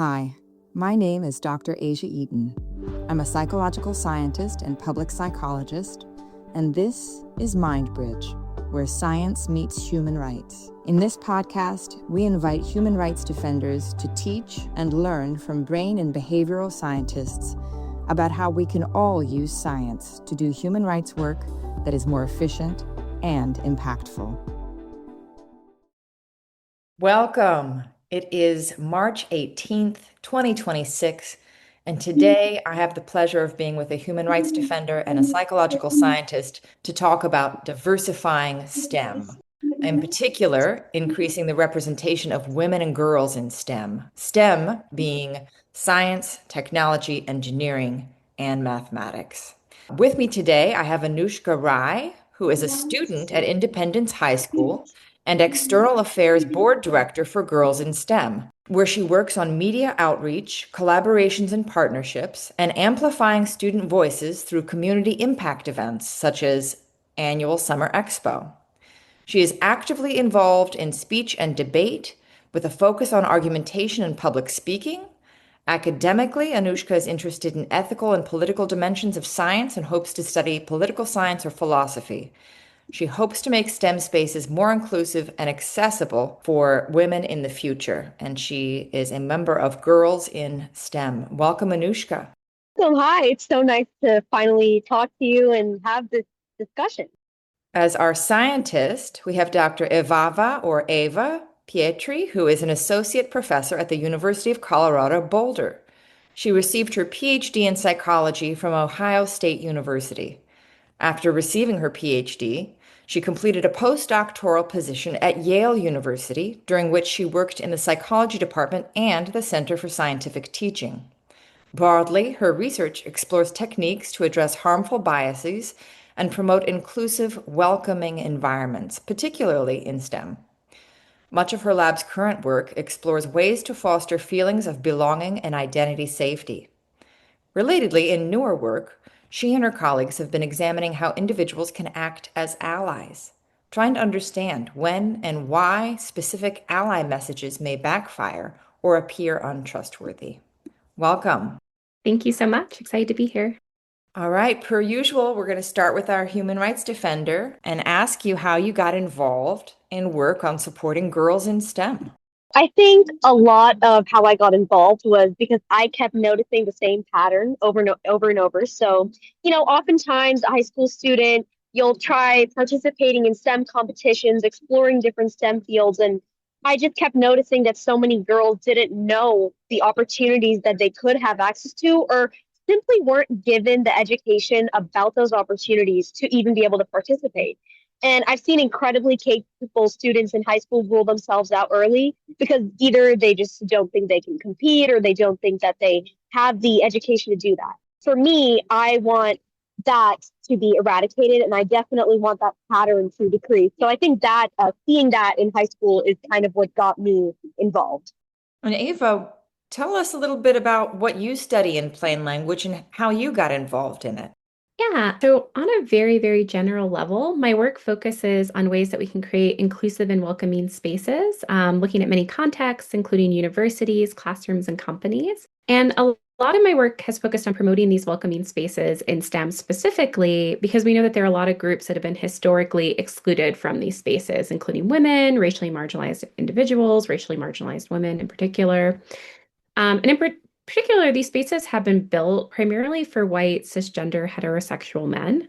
Hi, my name is Dr. Asia Eaton. I'm a psychological scientist and public psychologist, and this is Mindbridge, where science meets human rights. In this podcast, we invite human rights defenders to teach and learn from brain and behavioral scientists about how we can all use science to do human rights work that is more efficient and impactful. Welcome. It is March 18th, 2026, and today I have the pleasure of being with a human rights defender and a psychological scientist to talk about diversifying STEM. In particular, increasing the representation of women and girls in STEM. STEM being science, technology, engineering, and mathematics. With me today, I have Anoushka Rai, who is a student at Independence High School and External Affairs Board Director for Girls in STEM, where she works on media outreach, collaborations and partnerships, and amplifying student voices through community impact events such as annual Summer Expo. She is actively involved in speech and debate with a focus on argumentation and public speaking. Academically, Anoushka is interested in ethical and political dimensions of science and hopes to study political science or philosophy. She hopes to make STEM spaces more inclusive and accessible for women in the future, and she is a member of Girls in STEM. Welcome, Anoushka. So hi, it's so nice to finally talk to you and have this discussion. As our scientist, we have Dr. Evava or Ava Pietri, who is an associate professor at the University of Colorado, Boulder. She received her PhD in psychology from Ohio State University. After receiving her PhD, she completed a postdoctoral position at Yale University, during which she worked in the psychology department and the Center for Scientific Teaching. Broadly, her research explores techniques to address harmful biases and promote inclusive, welcoming environments, particularly in STEM. Much of her lab's current work explores ways to foster feelings of belonging and identity safety. Relatedly, in newer work, she and her colleagues have been examining how individuals can act as allies, trying to understand when and why specific ally messages may backfire or appear untrustworthy. Welcome. Thank you so much. Excited to be here. All right, per usual, we're going to start with our human rights defender and ask you how you got involved in work on supporting girls in STEM. I think a lot of how I got involved was because I kept noticing the same pattern over and over. So, oftentimes a high school student, you'll try participating in STEM competitions, exploring different STEM fields. And I just kept noticing that so many girls didn't know the opportunities that they could have access to, or simply weren't given the education about those opportunities to even be able to participate. And I've seen incredibly capable students in high school rule themselves out early because either they just don't think they can compete or they don't think that they have the education to do that. For me, I want that to be eradicated, and I definitely want that pattern to decrease. So I think that seeing that in high school is kind of what got me involved. And Ava, tell us a little bit about what you study in plain language and how you got involved in it. Yeah, so on a very, very general level, my work focuses on ways that we can create inclusive and welcoming spaces, looking at many contexts, including universities, classrooms, and companies. And a lot of my work has focused on promoting these welcoming spaces in STEM specifically because we know that there are a lot of groups that have been historically excluded from these spaces, including women, racially marginalized individuals, racially marginalized women in particular. And in particular, these spaces have been built primarily for white, cisgender, heterosexual men.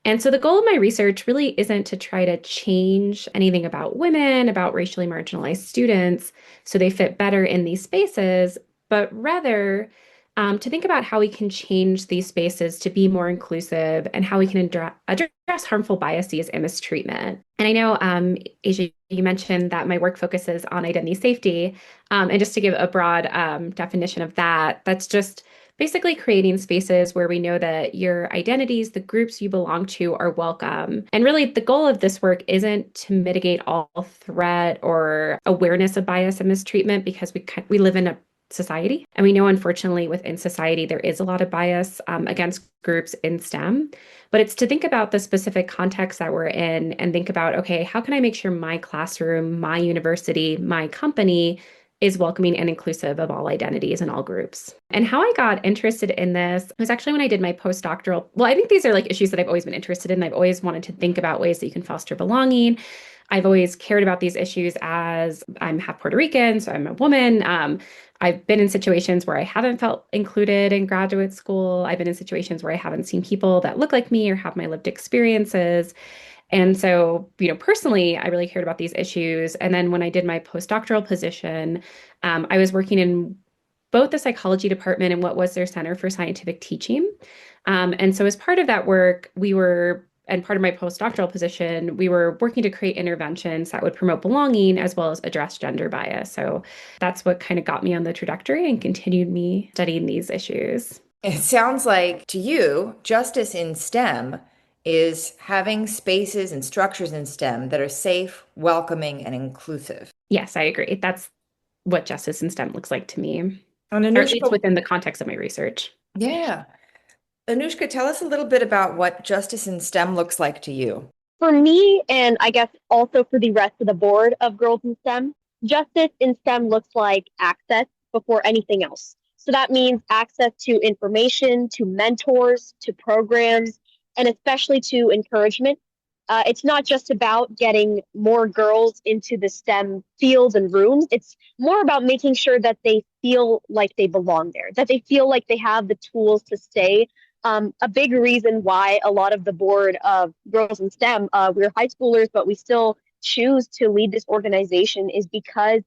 And so the goal of my research really isn't to try to change anything about women, about racially marginalized students, so they fit better in these spaces, but rather to think about how we can change these spaces to be more inclusive and how we can address harmful biases and mistreatment. And I know, Asia, you mentioned that my work focuses on identity safety. And just to give a broad definition of that, that's just basically creating spaces where we know that your identities, the groups you belong to, are welcome. And really, the goal of this work isn't to mitigate all threat or awareness of bias and mistreatment, because we live in a society. And we know, unfortunately, within society, there is a lot of bias against groups in STEM. But it's to think about the specific context that we're in and think about, okay, how can I make sure my classroom, my university, my company is welcoming and inclusive of all identities and all groups. And how I got interested in this was actually when I did my postdoctoral. Well, I think these are like issues that I've always been interested in. I've always wanted to think about ways that you can foster belonging. I've always cared about these issues as I'm half Puerto Rican, so I'm a woman. I've been in situations where I haven't felt included in graduate school. I've been in situations where I haven't seen people that look like me or have my lived experiences. And so, personally, I really cared about these issues. And then when I did my postdoctoral position, I was working in both the psychology department and what was their Center for Scientific Teaching. And so, as part of that work, and part of my postdoctoral position, we were working to create interventions that would promote belonging as well as address gender bias. So that's what kind of got me on the trajectory and continued me studying these issues. It sounds like to you, justice in STEM is having spaces and structures in STEM that are safe, welcoming, and inclusive. Yes, I agree. That's what justice in STEM looks like to me, And or at least Anoushka, within the context of my research. yeah. Anoushka, tell us a little bit about what justice in STEM looks like to you. For me, and I guess also for the rest of the board of Girls in STEM, justice in STEM looks like access before anything else. So that means access to information, to mentors, to programs, and especially to encouragement. It's not just about getting more girls into the STEM fields and rooms. It's more about making sure that they feel like they belong there, that they feel like they have the tools to stay. A big reason why a lot of the board of Girls in STEM, we're high schoolers, but we still choose to lead this organization is because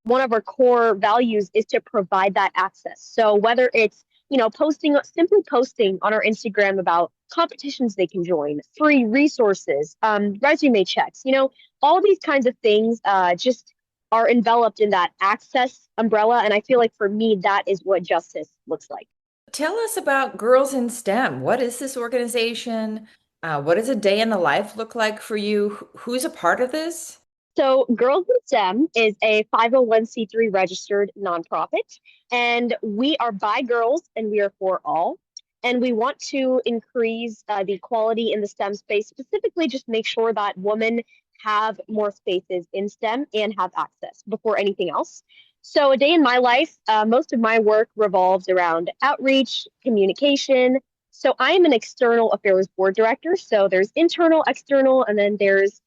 one of our core values is to provide that access. So whether it's, simply posting on our Instagram about competitions they can join, free resources, resume checks, all these kinds of things just are enveloped in that access umbrella. And I feel like for me, that is what justice looks like. Tell us about Girls in STEM. What is this organization? What does a day in the life look like for you? Who's a part of this? So, Girls in STEM is a 501c3 registered nonprofit, and we are by girls and we are for all. And we want to increase the equality in the STEM space, specifically just make sure that women have more spaces in STEM and have access before anything else. So, a day in my life, most of my work revolves around outreach, communication. So, I am an external affairs board director. So, there's internal, external, and then there's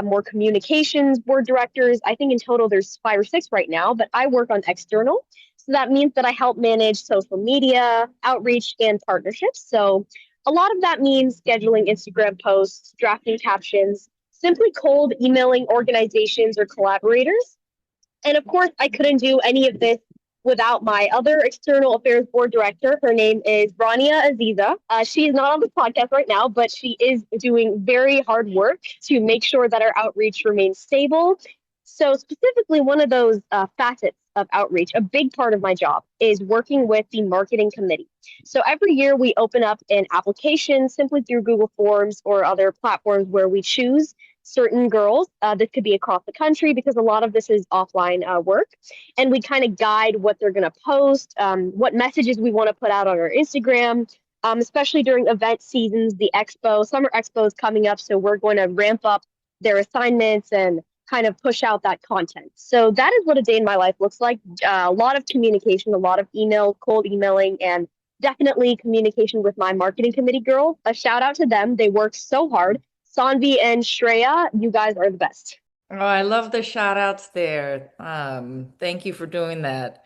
more communications board directors. I think in total there's 5 or 6 right now, but I work on external. So that means that I help manage social media, outreach, and partnerships. So a lot of that means scheduling Instagram posts, drafting captions, simply cold emailing organizations or collaborators. And of course, I couldn't do any of this without my other external affairs board director. Her name is Rania Aziza. She is not on the podcast right now, but she is doing very hard work to make sure that our outreach remains stable. So specifically, one of those facets of outreach, a big part of my job is working with the marketing committee. So every year we open up an application simply through Google Forms or other platforms where we choose certain girls. This could be across the country because a lot of this is offline work. And we kind of guide what they're going to post, what messages we want to put out on our Instagram, especially during event seasons, the expo, summer expo is coming up. So we're going to ramp up their assignments and kind of push out that content. So that is what a day in my life looks like. A lot of communication, a lot of email, cold emailing, and definitely communication with my marketing committee girls. A shout out to them. They work so hard. Sanvi and Shreya, you guys are the best. Oh, I love the shout outs there. Thank you for doing that.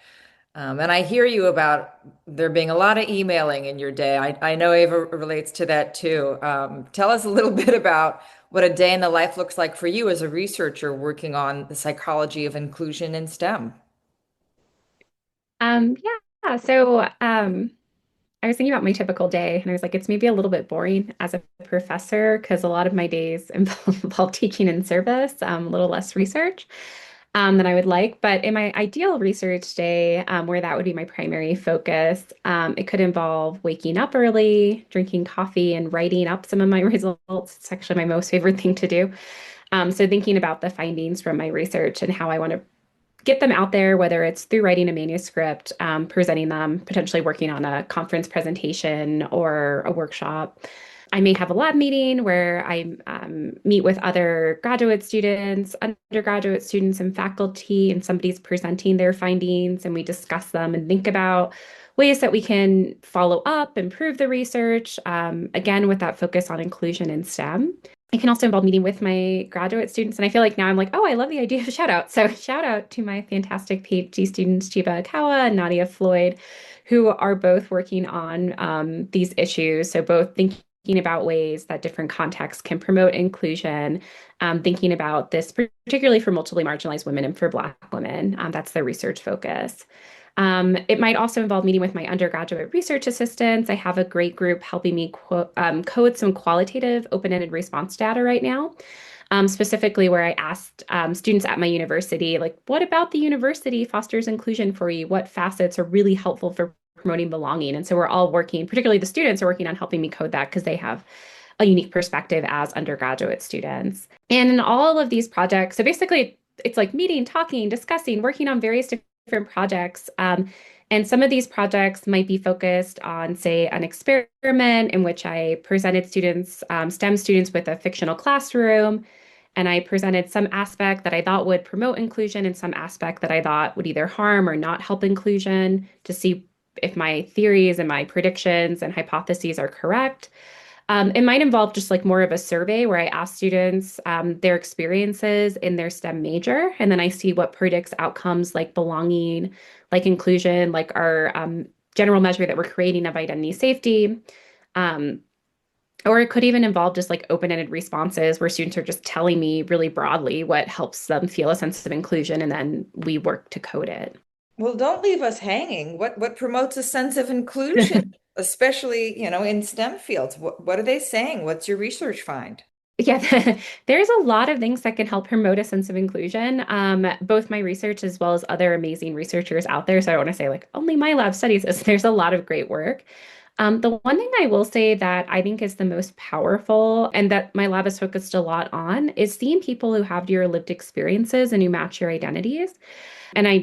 And I hear you about there being a lot of emailing in your day. I know Ava relates to that too. Tell us a little bit about what a day in the life looks like for you as a researcher working on the psychology of inclusion in STEM. Yeah. So I was thinking about my typical day and I was like, it's maybe a little bit boring as a professor because a lot of my days involve teaching in service, a little less research than I would like. But in my ideal research day, where that would be my primary focus, it could involve waking up early, drinking coffee, and writing up some of my results. It's actually my most favorite thing to do. So thinking about the findings from my research and how I want to get them out there, whether it's through writing a manuscript, presenting them, potentially working on a conference presentation or a workshop. I may have a lab meeting where I meet with other graduate students, undergraduate students, and faculty, and somebody's presenting their findings, and we discuss them and think about ways that we can follow up, improve the research, again, with that focus on inclusion in STEM. It can also involve meeting with my graduate students. And I feel like now I'm like, oh, I love the idea of a shout out. So shout out to my fantastic PhD students, Chiba Akawa and Nadia Floyd, who are both working on these issues. So both thinking about ways that different contexts can promote inclusion, thinking about this particularly for multiply marginalized women and for Black women. That's their research focus. It might also involve meeting with my undergraduate research assistants. I have a great group helping me code some qualitative open-ended response data right now, specifically where I asked students at my university, like, what about the university fosters inclusion for you? What facets are really helpful for promoting belonging? And so we're all working, particularly the students are working on helping me code that because they have a unique perspective as undergraduate students. And in all of these projects, so basically it's like meeting, talking, discussing, working on various different projects. And some of these projects might be focused on, say, an experiment in which I presented students, STEM students with a fictional classroom, and I presented some aspect that I thought would promote inclusion and some aspect that I thought would either harm or not help inclusion to see if my theories and my predictions and hypotheses are correct. It might involve just like more of a survey where I ask students their experiences in their STEM major, and then I see what predicts outcomes like belonging, like inclusion, like our general measure that we're creating of identity safety. Or it could even involve just like open-ended responses where students are just telling me really broadly what helps them feel a sense of inclusion, and then we work to code it. Well, don't leave us hanging. What promotes a sense of inclusion, especially, in STEM fields? What are they saying? What's your research find? Yeah, there's a lot of things that can help promote a sense of inclusion. Both my research as well as other amazing researchers out there. So I don't want to say like only my lab studies this. There's a lot of great work. The one thing I will say that I think is the most powerful and that my lab is focused a lot on is seeing people who have your lived experiences and who match your identities. And I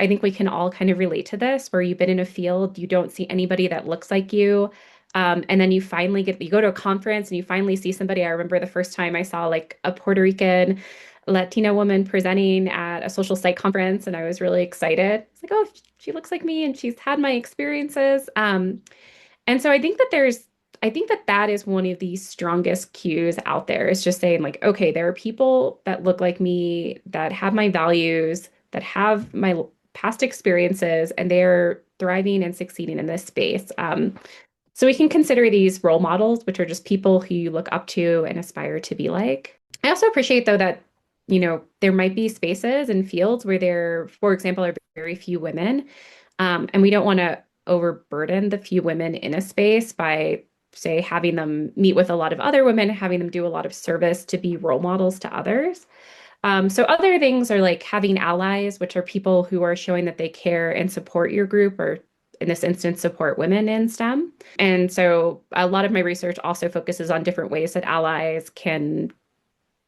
think we can all kind of relate to this where you've been in a field, you don't see anybody that looks like you. And then you go to a conference and you finally see somebody. I remember the first time I saw like a Puerto Rican Latina woman presenting at a social psych conference, and I was really excited. It's like, oh, she looks like me and she's had my experiences. And so I think that that is one of the strongest cues out there is just saying like, okay, there are people that look like me, that have my values, that have my past experiences, and they're thriving and succeeding in this space. So we can consider these role models, which are just people who you look up to and aspire to be like. I also appreciate, though, that, there might be spaces and fields where there, for example, are very few women. And we don't want to overburden the few women in a space by, say, having them meet with a lot of other women, having them do a lot of service to be role models to others. So other things are like having allies, which are people who are showing that they care and support your group, or in this instance, support women in STEM. And so a lot of my research also focuses on different ways that allies can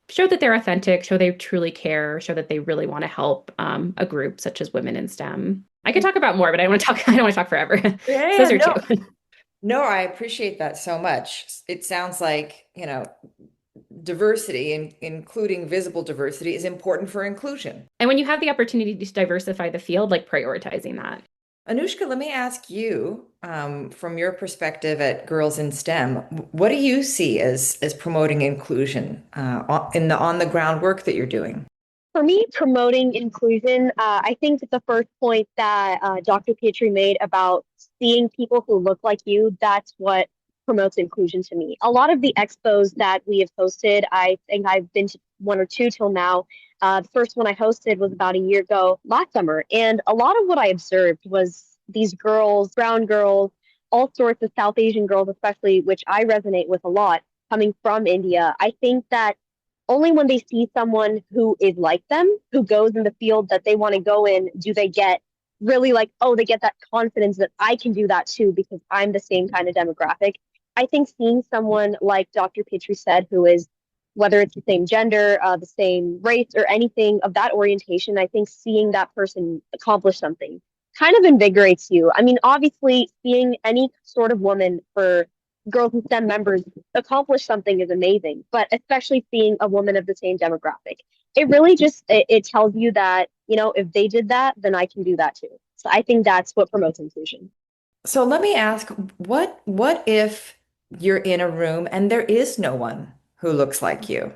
show that they're authentic, show they truly care, show that they really want to help a group such as women in STEM. I could talk about more, but I don't want to talk forever. Yeah, So those are two. No, I appreciate that so much. It sounds like, diversity, including visible diversity, is important for inclusion. And when you have the opportunity to diversify the field, like prioritizing that. Anoushka, let me ask you, from your perspective at Girls in STEM, what do you see as promoting inclusion in the on the ground work that you're doing? For me, promoting inclusion, I think the first point that Dr. Pietri made about seeing people who look like you, that's what promotes inclusion to me. A lot of the expos that we have hosted, I think I've been to one or two till now. The first one I hosted was about a year ago, last summer. And a lot of what I observed was these girls, brown girls, all sorts of South Asian girls, especially, which I resonate with a lot, coming from India. I think that only when they see someone who is like them, who goes in the field that they want to go in, do they get really like, oh, they get that confidence that I can do that too because I'm the same kind of demographic. I think seeing someone like Dr. Pietri said, who is, whether it's the same gender, the same race, or anything of that orientation, I think seeing that person accomplish something kind of invigorates you. I mean, obviously, seeing any sort of woman for girls and STEM members accomplish something is amazing, but especially seeing a woman of the same demographic, it really just it tells you that, if they did that, then I can do that too. So I think that's what promotes inclusion. So let me ask, what if you're in a room and there is no one who looks like you?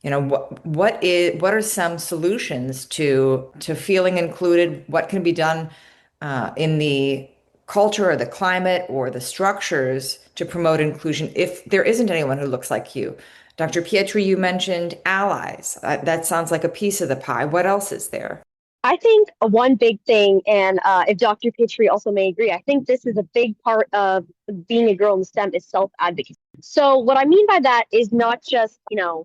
What are some solutions to feeling included? What can be done in the culture or the climate or the structures to promote inclusion if there isn't anyone who looks like you? Dr. Pietri, you mentioned allies. That sounds like a piece of the pie. What else is there? I think one big thing, and if Dr. Pietri also may agree, I think this is a big part of being a girl in STEM is self-advocacy. So what I mean by that is not just,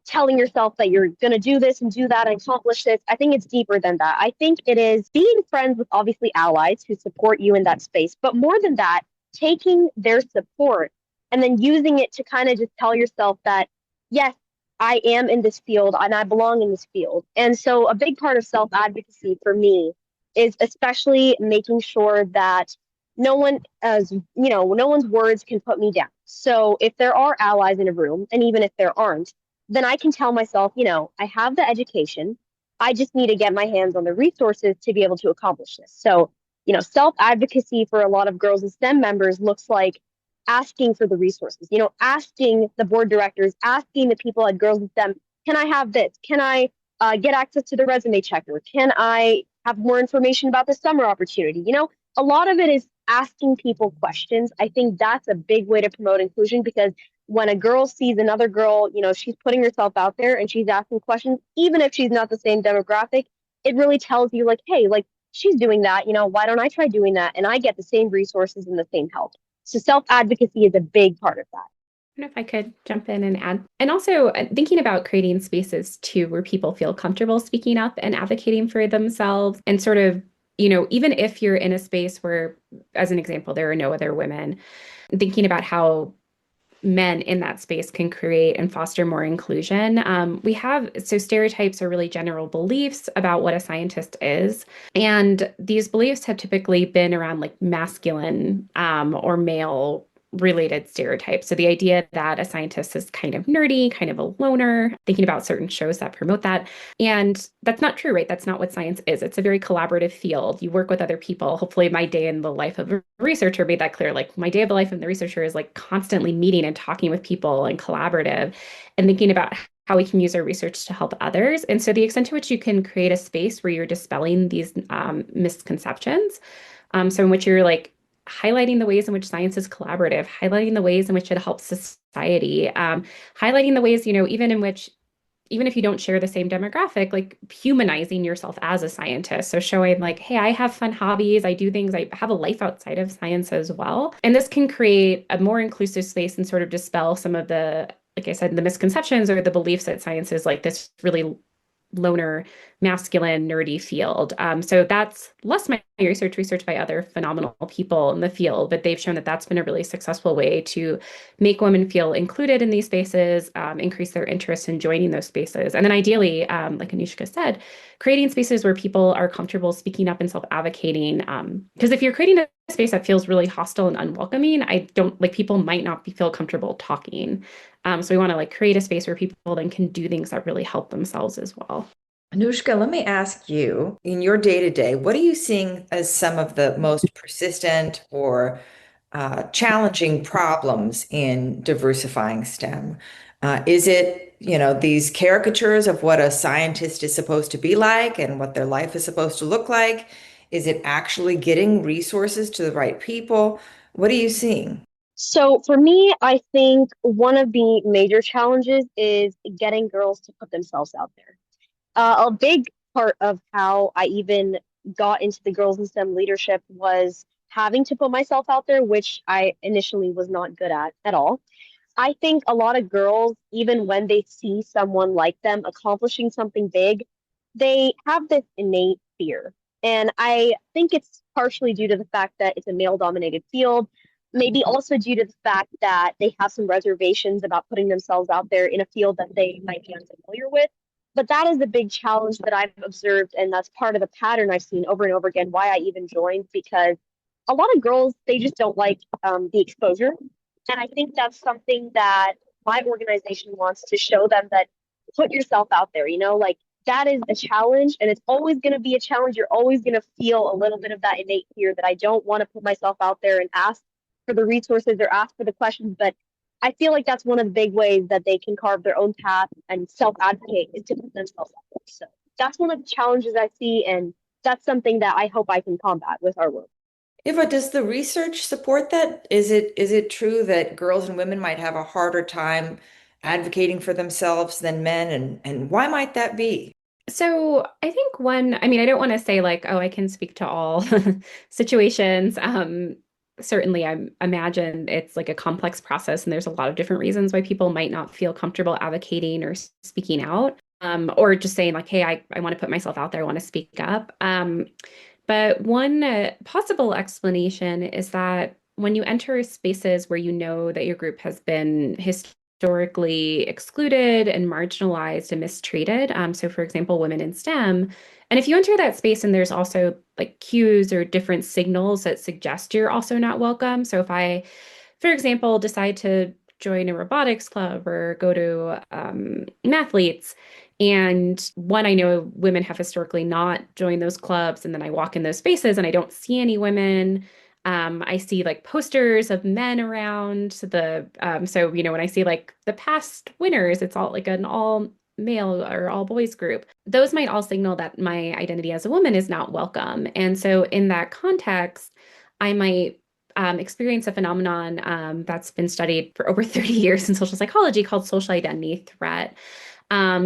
telling yourself that you're going to do this and do that and accomplish this. I think it's deeper than that. I think it is being friends with obviously allies who support you in that space. But more than that, taking their support and then using it to kind of just tell yourself that, yes, I am in this field and I belong in this field. And so a big part of self-advocacy for me is especially making sure that no one as no one's words can put me down. So if there are allies in a room, and even if there aren't, then I can tell myself, I have the education. I just need to get my hands on the resources to be able to accomplish this. So, self-advocacy for a lot of girls and STEM members looks like asking for the resources, asking the board directors, asking the people at Girls in STEM, can I have this? Can I get access to the resume checker? Can I have more information about the summer opportunity? A lot of it is asking people questions. I think that's a big way to promote inclusion, because when a girl sees another girl, she's putting herself out there and she's asking questions, even if she's not the same demographic, it really tells you like, hey, like she's doing that, why don't I try doing that? And I get the same resources and the same help. So self-advocacy is a big part of that. I don't know if I could jump in and add. And also thinking about creating spaces too, where people feel comfortable speaking up and advocating for themselves, and sort of, even if you're in a space where, as an example, there are no other women, thinking about how men in that space can create and foster more inclusion. So stereotypes are really general beliefs about what a scientist is. And these beliefs have typically been around like masculine or male related stereotypes. So the idea that a scientist is kind of nerdy, kind of a loner, thinking about certain shows that promote that. And that's not true, right? That's not what science is. It's a very collaborative field. You work with other people. Hopefully my day in the life of a researcher made that clear. Like my day of the life of the researcher is like constantly meeting and talking with people and collaborative and thinking about how we can use our research to help others. And so the extent to which you can create a space where you're dispelling these misconceptions, so in which you're like highlighting the ways in which science is collaborative, highlighting the ways in which it helps society, highlighting the ways, even if you don't share the same demographic, like humanizing yourself as a scientist. So showing like, hey, I have fun hobbies, I do things, I have a life outside of science as well. And this can create a more inclusive space and sort of dispel some of the, like I said, the misconceptions or the beliefs that science is like this really loner, masculine, nerdy field. So that's less my research by other phenomenal people in the field, but they've shown that that's been a really successful way to make women feel included in these spaces, increase their interest in joining those spaces. And then ideally, like Anoushka said, creating spaces where people are comfortable speaking up and self-advocating. Because if you're creating a space that feels really hostile and unwelcoming, people might not feel comfortable talking. So we want to like create a space where people then can do things that really help themselves as well. Anoushka, let me ask you, in your day-to-day, what are you seeing as some of the most persistent or challenging problems in diversifying STEM? Is it, these caricatures of what a scientist is supposed to be like and what their life is supposed to look like? Is it actually getting resources to the right people? What are you seeing? So for me, I think one of the major challenges is getting girls to put themselves out there. A big part of how I even got into the Girls in STEM leadership was having to put myself out there, which I initially was not good at all. I think a lot of girls, even when they see someone like them accomplishing something big, they have this innate fear. And I think it's partially due to the fact that it's a male-dominated field, maybe also due to the fact that they have some reservations about putting themselves out there in a field that they might be unfamiliar with. But that is the big challenge that I've observed, and that's part of the pattern I've seen over and over again, why I even joined, because a lot of girls, they just don't like the exposure. And I think that's something that my organization wants to show them, that put yourself out there, like that is a challenge and it's always going to be a challenge. You're always going to feel a little bit of that innate fear that I don't want to put myself out there and ask for the resources or ask for the questions. But I feel like that's one of the big ways that they can carve their own path and self advocate, is to put themselves out there. So that's one of the challenges I see. And that's something that I hope I can combat with our work. Eva, does the research support that? Is it true that girls and women might have a harder time advocating for themselves than men, and why might that be? So I think I mean, I don't want to say like, oh, I can speak to all situations. Certainly, I imagine it's like a complex process, and there's a lot of different reasons why people might not feel comfortable advocating or speaking out, or just saying like, hey, I want to put myself out there, I want to speak up. But one possible explanation is that when you enter spaces where you know that your group has been historically excluded and marginalized and mistreated, so for example, women in STEM, and if you enter that space and there's also like cues or different signals that suggest you're also not welcome. So if I, for example, decide to join a robotics club or go to mathletes, and one, I know women have historically not joined those clubs. And then I walk in those spaces and I don't see any women. I see like posters of men around so, when I see like the past winners, it's all like an all male or all boys group. Those might all signal that my identity as a woman is not welcome. And so in that context, I might experience a phenomenon that's been studied for over 30 years in social psychology called social identity threat.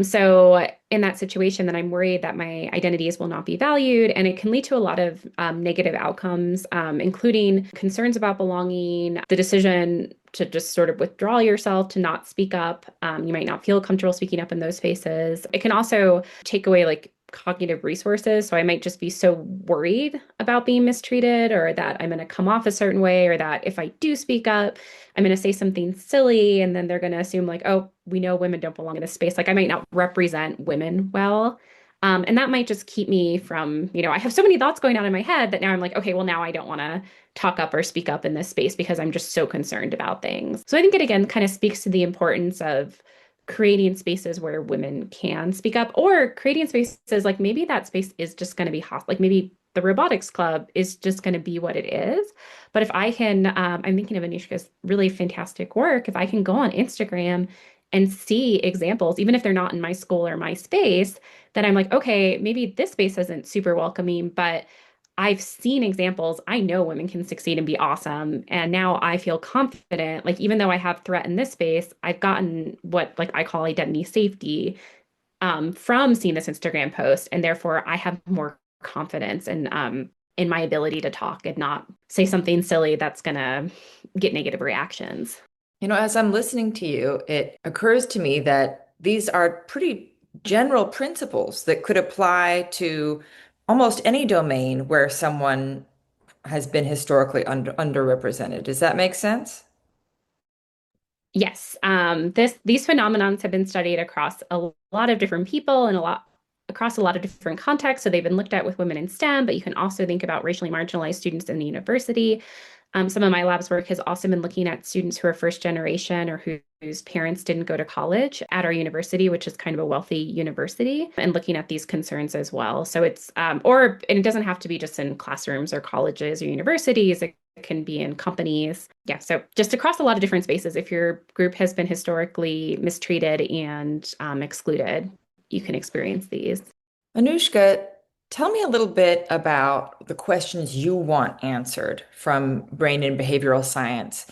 So in that situation, then I'm worried that my identities will not be valued, and it can lead to a lot of negative outcomes, including concerns about belonging, the decision to just sort of withdraw yourself, to not speak up. You might not feel comfortable speaking up in those spaces. It can also take away like cognitive resources. So I might just be so worried about being mistreated, or that I'm going to come off a certain way, or that if I do speak up, I'm going to say something silly, and then they're going to assume like, oh, we know women don't belong in this space. Like I might not represent women well. And that might just keep me from, I have so many thoughts going on in my head that now I'm like, okay, well, now I don't want to talk up or speak up in this space because I'm just so concerned about things. So I think it again kind of speaks to the importance of creating spaces where women can speak up, or creating spaces like maybe that space is just going to be hot. Like maybe the robotics club is just going to be what it is. But if I can, I'm thinking of Anoushka's really fantastic work. If I can go on Instagram and see examples, even if they're not in my school or my space, then I'm like, okay, maybe this space isn't super welcoming, but I've seen examples. I know women can succeed and be awesome. And now I feel confident. Like, even though I have threat in this space, I've gotten what like I call identity safety from seeing this Instagram post. And therefore I have more confidence in my ability to talk and not say something silly that's gonna get negative reactions. As I'm listening to you, it occurs to me that these are pretty general principles that could apply to almost any domain where someone has been historically underrepresented. Does that make sense? Yes, these phenomenons have been studied across a lot of different people and across a lot of different contexts. So they've been looked at with women in STEM, but you can also think about racially marginalized students in the university. Some of my lab's work has also been looking at students who are first generation or whose parents didn't go to college at our university, which is kind of a wealthy university, and looking at these concerns as well. So and it doesn't have to be just in classrooms or colleges or universities. It can be in companies. Yeah. So just across a lot of different spaces, if your group has been historically mistreated and excluded, you can experience these. Anoushka, tell me a little bit about the questions you want answered from brain and behavioral science.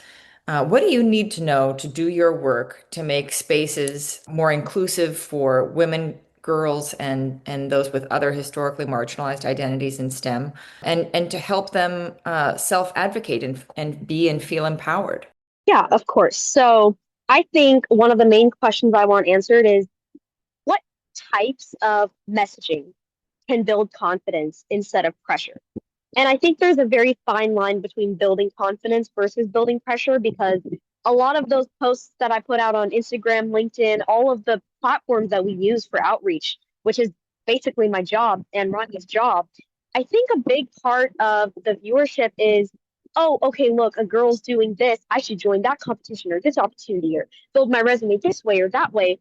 What do you need to know to do your work to make spaces more inclusive for women, girls, and those with other historically marginalized identities in STEM, and to help them self-advocate and be and feel empowered? Yeah, of course. So I think one of the main questions I want answered is, what types of messaging can build confidence instead of pressure? And I think there's a very fine line between building confidence versus building pressure, because a lot of those posts that I put out on Instagram, LinkedIn, all of the platforms that we use for outreach, which is basically my job and Rodney's job, I think a big part of the viewership is oh, okay, look, a girl's doing this. I should join that competition or this opportunity or build my resume this way or that way.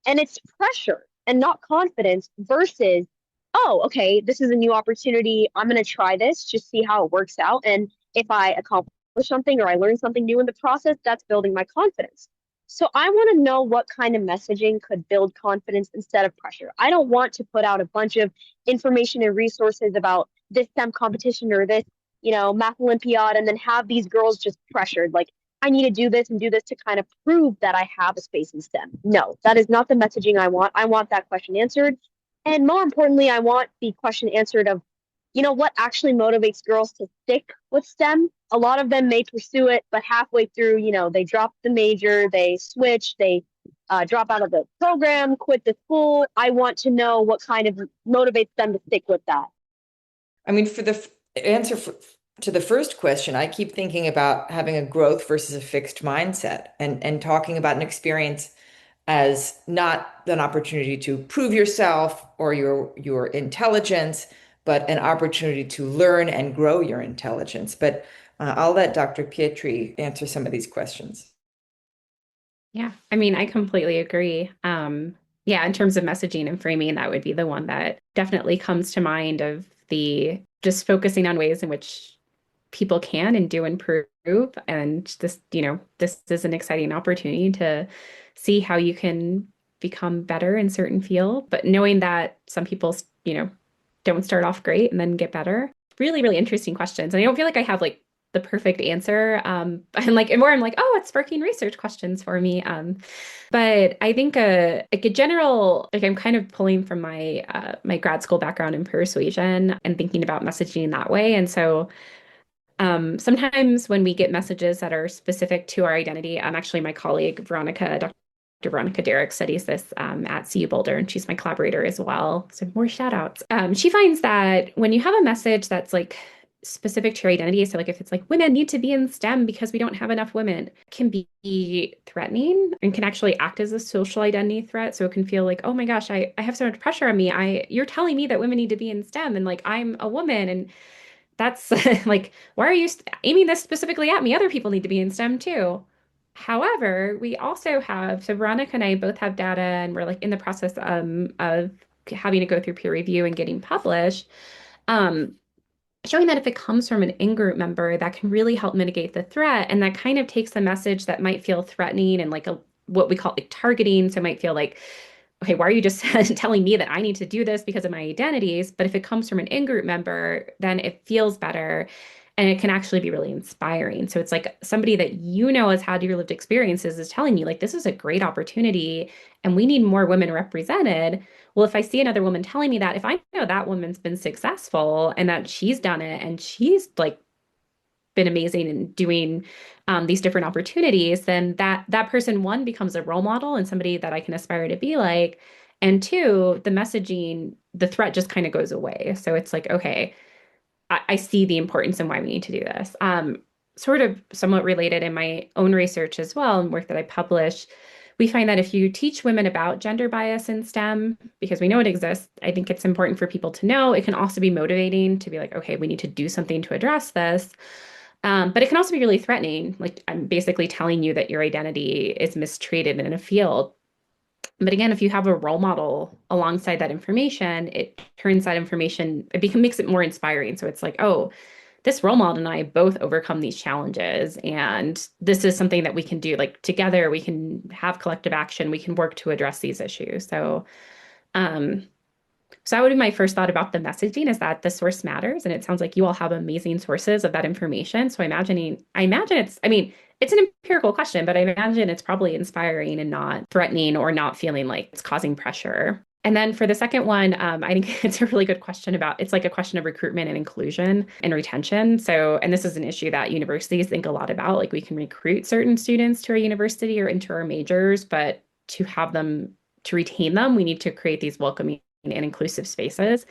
And it's pressure and not confidence versus, oh, okay, this is a new opportunity. I'm going to try this, just see how it works out. And if I accomplish something or I learn something new in the process, that's building my confidence. So I want to know what kind of messaging could build confidence instead of pressure. I don't want to put out a bunch of information and resources about this STEM competition or this, math Olympiad, and then have these girls just pressured. Like, I need to do this and do this to kind of prove that I have a space in STEM. No, that is not the messaging I want. I want that question answered. And more importantly, I want the question answered of, what actually motivates girls to stick with STEM. A lot of them may pursue it, but halfway through, they drop the major, they switch, they drop out of the program, quit the school. I want to know what kind of motivates them to stick with that. I mean, for the answer to the first question, I keep thinking about having a growth versus a fixed mindset and talking about an experience as not an opportunity to prove yourself or your intelligence, but an opportunity to learn and grow your intelligence. But I'll let Dr. Pietri answer some of these questions. Yeah, I mean, I completely agree. Yeah, in terms of messaging and framing, that would be the one that definitely comes to mind of the just focusing on ways in which people can and do improve. And this, this is an exciting opportunity to see how you can become better in certain field, but knowing that some people, don't start off great and then get better. Really, really interesting questions. And I don't feel like I have like the perfect answer. And more I'm like, oh, it's sparking research questions for me. But I think like a general, like I'm kind of pulling from my my grad school background in persuasion and thinking about messaging that way. And so sometimes when we get messages that are specific to our identity, actually my colleague Dr. Veronica Derrick studies this at CU Boulder, and she's my collaborator as well. So more shout outs. She finds that when you have a message that's like specific to your identity, so like if it's like women need to be in STEM because we don't have enough women, can be threatening and can actually act as a social identity threat. So it can feel like, oh my gosh, I have so much pressure on me. You're telling me that women need to be in STEM and like I'm a woman and that's like, why are you aiming this specifically at me? Other people need to be in STEM too. However, we also have, so Veronica and I both have data and we're like in the process of having to go through peer review and getting published, showing that if it comes from an in-group member, that can really help mitigate the threat. And that kind of takes the message that might feel threatening and like what we call like targeting. So it might feel like, okay, why are you just telling me that I need to do this because of my identities? But if it comes from an in-group member, then it feels better and it can actually be really inspiring. So it's like somebody that has had your lived experiences is telling you like, this is a great opportunity and we need more women represented. Well, if I see another woman telling me that, if I know that woman's been successful and that she's done it and she's like been amazing in doing these different opportunities, then that person, one, becomes a role model and somebody that I can aspire to be like. And two, the messaging, the threat just kind of goes away. So it's like, okay, I see the importance and why we need to do this. Sort of somewhat related in my own research as well and work that I publish, we find that if you teach women about gender bias in STEM, because we know it exists, I think it's important for people to know. It can also be motivating to be like, okay, we need to do something to address this. But it can also be really threatening. Like I'm basically telling you that your identity is mistreated in a field. But again, if you have a role model alongside that information, it turns that information, makes it more inspiring. So it's like, oh, this role model and I both overcome these challenges. And this is something that we can do. Like together, we can have collective action. We can work to address these issues. So that would be my first thought about the messaging, is that the source matters. And it sounds like you all have amazing sources of that information. So I imagine it's an empirical question, but I imagine it's probably inspiring and not threatening or not feeling like it's causing pressure. And then for the second one, I think it's a really good question it's like a question of recruitment and inclusion and retention. So, and this is an issue that universities think a lot about, like we can recruit certain students to our university or into our majors, but to retain them, we need to create these welcoming and inclusive spaces.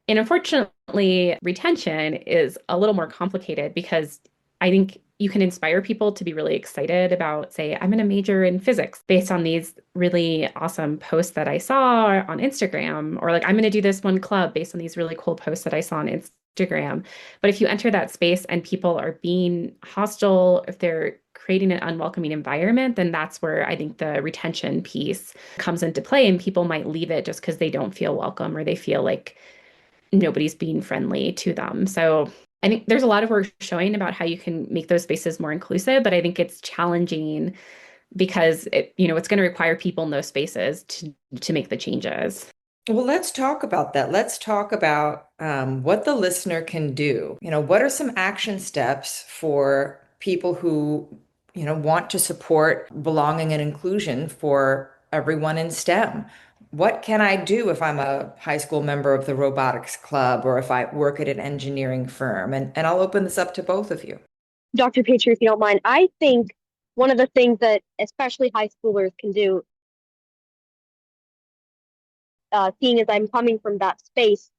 And unfortunately, retention is a little more complicated because I think you can inspire people to be really excited about, say, I'm going to major in physics based on these really awesome posts that I saw on Instagram, or like, I'm going to do this one club based on these really cool posts that I saw on Instagram. But if you enter that space and people are being hostile, if they're creating an unwelcoming environment, then that's where I think the retention piece comes into play. And people might leave it just because they don't feel welcome or they feel like nobody's being friendly to them. So I think there's a lot of work showing about how you can make those spaces more inclusive, but I think it's challenging because it's going to require people in those spaces to make the changes. Well, let's talk about that. Let's talk about what the listener can do. What are some action steps for people who, want to support belonging and inclusion for everyone in STEM? What can I do if I'm a high school member of the robotics club or if I work at an engineering firm? And I'll open this up to both of you. Dr. Pietri, if you don't mind, I think one of the things that especially high schoolers can do, seeing as I'm coming from that space,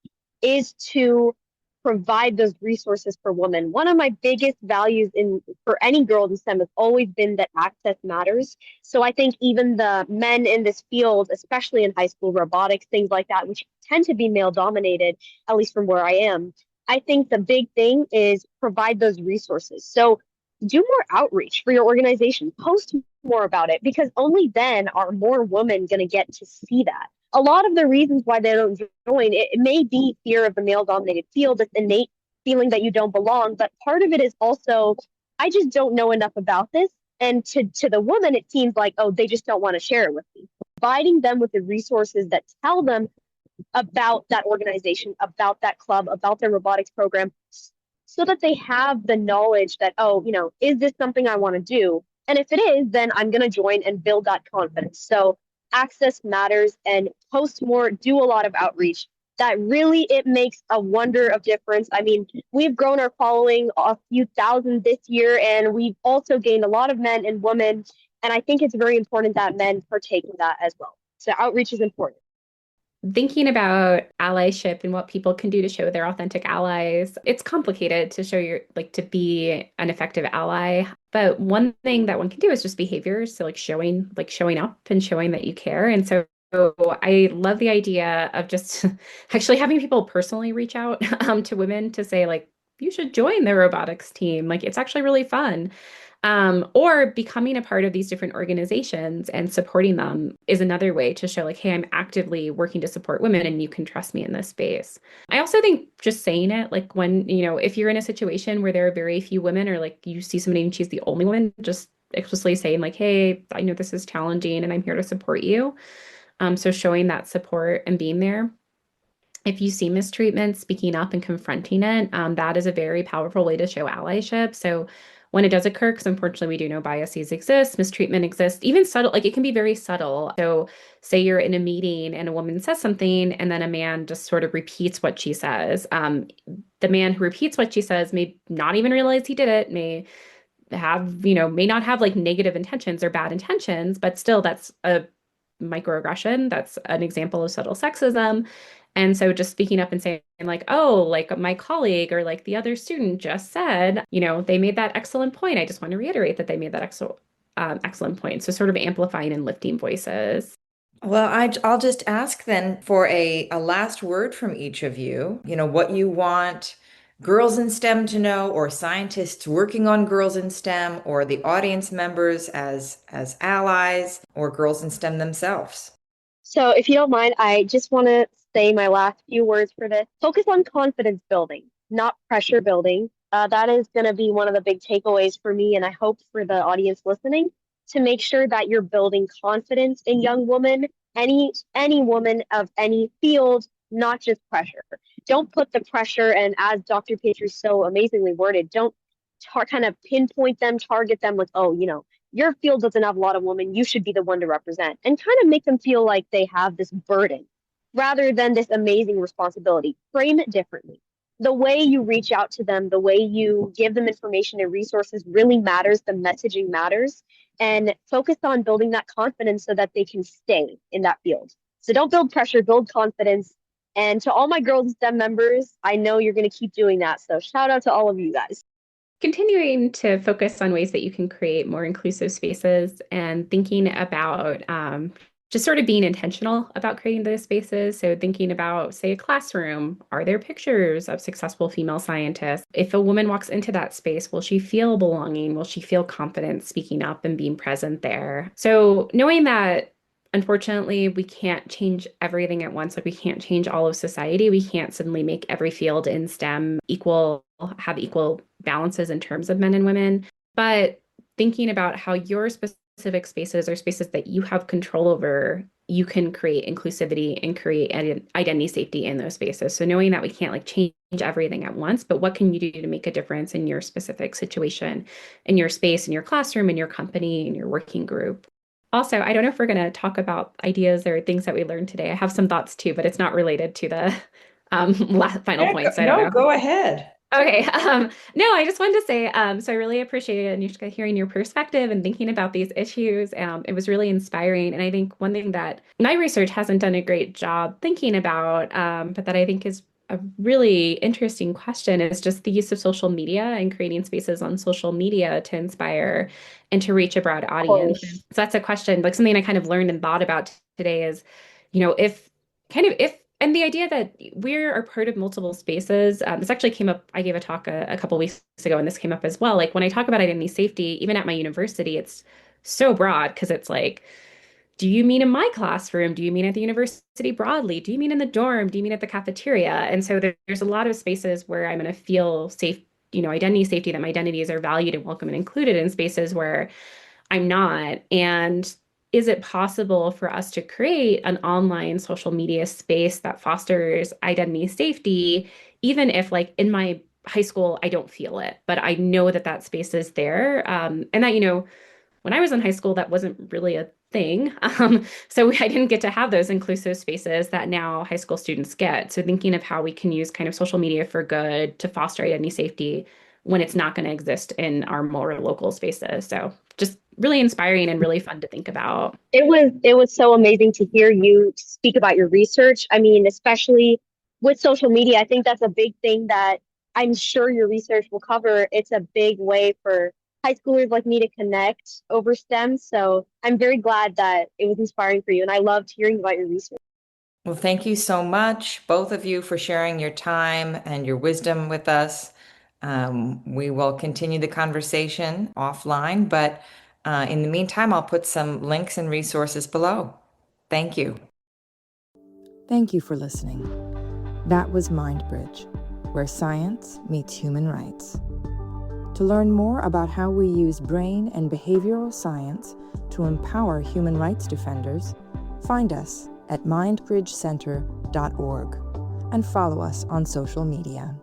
is to provide those resources for women. One of my biggest values for any girl in STEM has always been that access matters. So I think even the men in this field, especially in high school, robotics, things like that, which tend to be male dominated, at least from where I am, I think the big thing is provide those resources. So do more outreach for your organization, post more about it, because only then are more women going to get to see that. A lot of the reasons why they don't join, it may be fear of the male dominated field, this innate feeling that you don't belong. But part of it is also, I just don't know enough about this. And to the woman, it seems like, oh, they just don't want to share it with me. Providing them with the resources that tell them about that organization, about that club, about their robotics program, so that they have the knowledge that, oh, is this something I want to do? And if it is, then I'm going to join and build that confidence. So access matters, and post more, do a lot of outreach. That really, it makes a wonder of difference. I mean, we've grown our following a few thousand this year, and we've also gained a lot of men and women. And I think it's very important that men partake in that as well. So outreach is important. Thinking about allyship and what people can do to show they're authentic allies, it's complicated to show to be an effective ally. But one thing that one can do is just behaviors. So showing up and showing that you care. And so I love the idea of just actually having people personally reach out to women to say you should join the robotics team. It's actually really fun. Or becoming a part of these different organizations and supporting them is another way to show hey, I'm actively working to support women and you can trust me in this space. I also think just saying it, when, if you're in a situation where there are very few women or you see somebody and she's the only woman, just explicitly saying hey, I know this is challenging and I'm here to support you. So showing that support and being there. If you see mistreatment, speaking up and confronting it, that is a very powerful way to show allyship. So when it does occur, because unfortunately we do know biases exist, mistreatment exists, even subtle, it can be very subtle. So say you're in a meeting and a woman says something and then a man just sort of repeats what she says. The man who repeats what she says may not even realize he did it, may not have negative intentions or bad intentions, but still that's a microaggression. That's an example of subtle sexism. And so just speaking up and saying my colleague or the other student just said, they made that excellent point. I just want to reiterate that they made that excellent point. So sort of amplifying and lifting voices. Well, I'll just ask then for a last word from each of you, what you want girls in STEM to know, or scientists working on girls in STEM, or the audience members as allies, or girls in STEM themselves. So if you don't mind, I just want to say my last few words for this. Focus on confidence building, not pressure building. That is going to be one of the big takeaways for me, and I hope for the audience listening, to make sure that you're building confidence in young women, any woman of any field, not just pressure. Don't put the pressure, and as Dr. Pietri so amazingly worded, don't kind of pinpoint them, target them your field doesn't have a lot of women, you should be the one to represent, and kind of make them feel like they have this burden rather than this amazing responsibility. Frame it differently. The way you reach out to them, the way you give them information and resources really matters. The messaging matters, and focus on building that confidence so that they can stay in that field. So don't build pressure, build confidence. And to all my girls and STEM members, I know you're going to keep doing that. So shout out to all of you guys. Continuing to focus on ways that you can create more inclusive spaces and thinking about just sort of being intentional about creating those spaces. So thinking about, say, a classroom, are there pictures of successful female scientists? If a woman walks into that space, will she feel belonging? Will she feel confident speaking up and being present there? So knowing that, unfortunately, we can't change everything at once. Like we can't change all of society. We can't suddenly make every field in STEM equal, have equal balances in terms of men and women. But thinking about how your specific spaces are spaces that you have control over, you can create inclusivity and create identity safety in those spaces. So knowing that we can't like change everything at once, but what can you do to make a difference in your specific situation, in your space, in your classroom, in your company, in your working group? Also, I don't know if we're going to talk about ideas or things that we learned today. I have some thoughts too, but it's not related to the last final points. I don't know. Go ahead. Okay. No, I just wanted to say, so I really appreciate Anoushka hearing your perspective and thinking about these issues. It was really inspiring. And I think one thing that my research hasn't done a great job thinking about, but that I think is a really interesting question is just the use of social media and creating spaces on social media to inspire and to reach a broad Of audience. course. So that's a question, like something I kind of learned and thought about today is, if and the idea that we're a part of multiple spaces, this actually came up. I gave a talk a couple weeks ago, and this came up as well. Like when I talk about identity safety, even at my university, it's so broad because it's like, do you mean in my classroom? Do you mean at the university broadly? Do you mean in the dorm? Do you mean at the cafeteria? And so there's a lot of spaces where I'm going to feel safe, identity safety, that my identities are valued and welcome and included, in spaces where I'm not. And is it possible for us to create an online social media space that fosters identity safety, even if, like, in my high school, I don't feel it, but I know that that space is there? And that, when I was in high school, that wasn't really a thing. So I didn't get to have those inclusive spaces that now high school students get. So thinking of how we can use kind of social media for good to foster identity safety when it's not going to exist in our more local spaces. So just really inspiring and really fun to think about. It was so amazing to hear you speak about your research. I mean, especially with social media, I think that's a big thing that I'm sure your research will cover. It's a big way for high schoolers like me to connect over STEM. So I'm very glad that it was inspiring for you. And I loved hearing about your research. Well, thank you so much, both of you, for sharing your time and your wisdom with us. We will continue the conversation offline, but in the meantime, I'll put some links and resources below. Thank you. Thank you for listening. That was Mindbridge, where science meets human rights. To learn more about how we use brain and behavioral science to empower human rights defenders, find us at mindbridgecenter.org and follow us on social media.